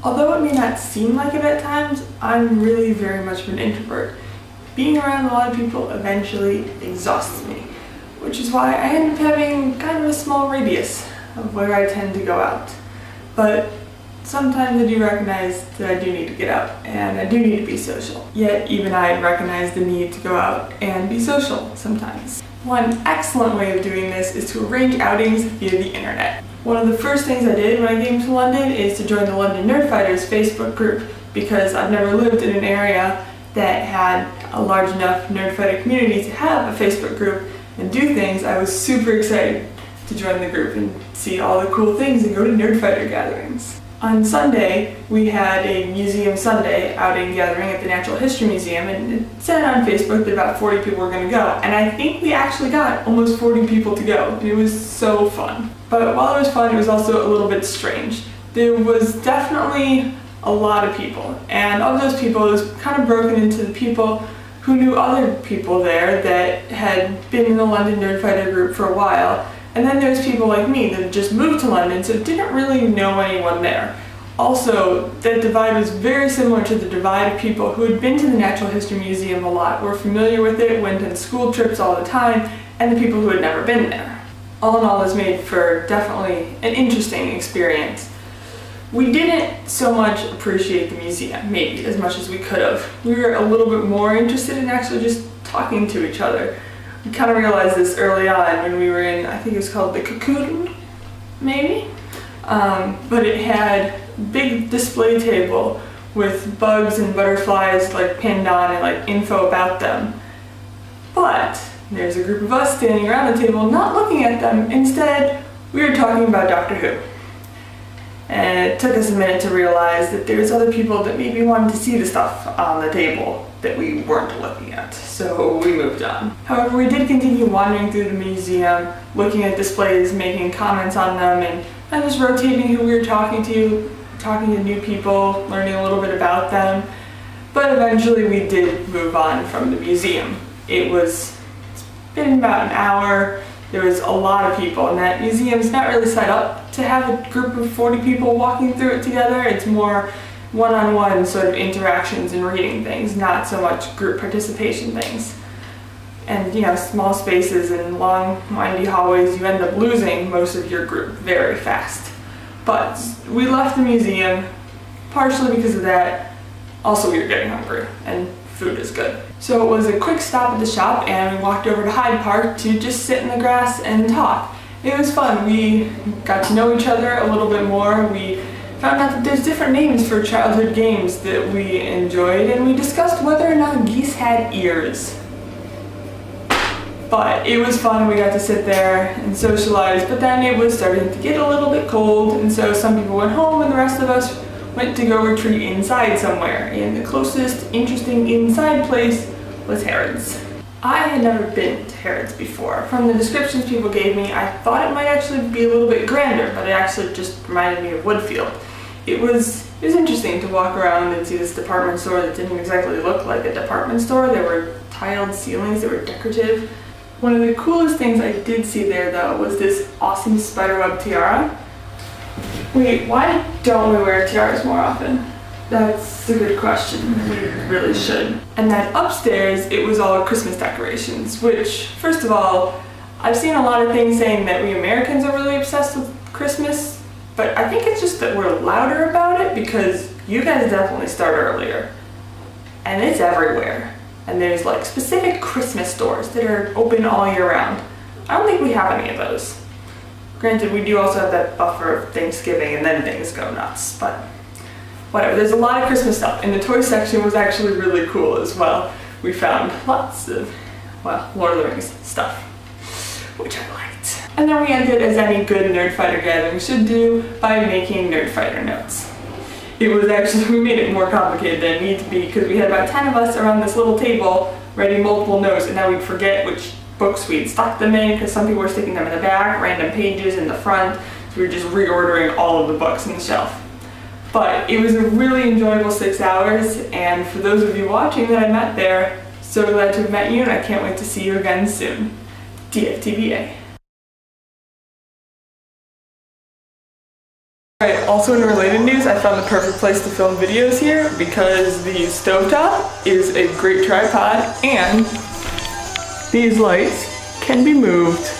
Although it may not seem like it at times, I'm really very much of an introvert. Being around a lot of people eventually exhausts me, which is why I end up having kind of a small radius of where I tend to go out. But sometimes I do recognize that I do need to get out, and I do need to be social. Yet even I recognize the need to go out and be social sometimes. One excellent way of doing this is to arrange outings via the internet. One of the first things I did when I came to London is to join the London Nerdfighters Facebook group, because I've never lived in an area that had a large enough Nerdfighter community to have a Facebook group and do things. I was super excited to join the group and see all the cool things and go to Nerdfighter gatherings. On Sunday, we had a Museum Sunday outing gathering at the Natural History Museum, and it said on Facebook that about 40 people were going to go, and I think we actually got almost 40 people to go. It was so fun. But while it was fun, it was also a little bit strange. There was definitely a lot of people, and of those people, it was kind of broken into the people who knew other people there that had been in the London Nerdfighter group for a while. And then there's people like me that just moved to London, so didn't really know anyone there. Also, that divide was very similar to the divide of people who had been to the Natural History Museum a lot, were familiar with it, went on school trips all the time, and the people who had never been there. All in all, this made for definitely an interesting experience. We didn't so much appreciate the museum, maybe, as much as we could have. We were a little bit more interested in actually just talking to each other. We kind of realized this early on when we were in, I think it was called the Cocoon, maybe? But it had a big display table with bugs and butterflies like pinned on and like info about them. But there's a group of us standing around the table not looking at them. Instead, we were talking about Doctor Who. And it took us a minute to realize that there's other people that maybe wanted to see the stuff on the table that we weren't looking at, so we moved on. However, we did continue wandering through the museum, looking at displays, making comments on them, and just rotating who we were talking to new people, learning a little bit about them. But eventually we did move on from the museum. It's been about an hour. There was a lot of people, and that museum's not really set up to have a group of 40 people walking through it together. It's more one-on-one sort of interactions and reading things, not so much group participation things. And small spaces and long, windy hallways, you end up losing most of your group very fast. But we left the museum partially because of that. Also, we were getting hungry, and food is good. So it was a quick stop at the shop, and we walked over to Hyde Park to just sit in the grass and talk. It was fun. We got to know each other a little bit more. We found out that there's different names for childhood games that we enjoyed, and we discussed whether or not geese had ears. But it was fun. We got to sit there and socialize, but then it was starting to get a little bit cold, and so some people went home and the rest of us went to go retreat inside somewhere, and the closest interesting inside place was Harrods. I had never been to Harrods before. From the descriptions people gave me, I thought it might actually be a little bit grander, but it actually just reminded me of Woodfield. It was interesting to walk around and see this department store that didn't exactly look like a department store. There were tiled ceilings that were decorative. One of the coolest things I did see there, though, was this awesome spiderweb tiara. Wait, why don't we wear tiaras more often? That's a good question. We really should. And then upstairs, it was all Christmas decorations, which, first of all, I've seen a lot of things saying that we Americans are really obsessed with Christmas, but I think it's just that we're louder about it because you guys definitely start earlier. And it's everywhere. And there's like specific Christmas stores that are open all year round. I don't think we have any of those. Granted, we do also have that buffer of Thanksgiving and then things go nuts, but whatever. There's a lot of Christmas stuff, and the toy section was actually really cool as well. We found lots of, Lord of the Rings stuff, which I liked. And then we ended, as any good Nerdfighter gathering should do, by making Nerdfighter notes. It was actually, we made it more complicated than it needed to be because we had about 10 of us around this little table writing multiple notes, and then we'd forget which books we'd stuck them in because some people were sticking them in the back, random pages in the front, so we were just reordering all of the books on the shelf. But it was a really enjoyable 6 hours, and for those of you watching that I met there, so glad to have met you, and I can't wait to see you again soon. TFTBA. Alright, also in related news, I found the perfect place to film videos here because the stovetop is a great tripod and these lights can be moved.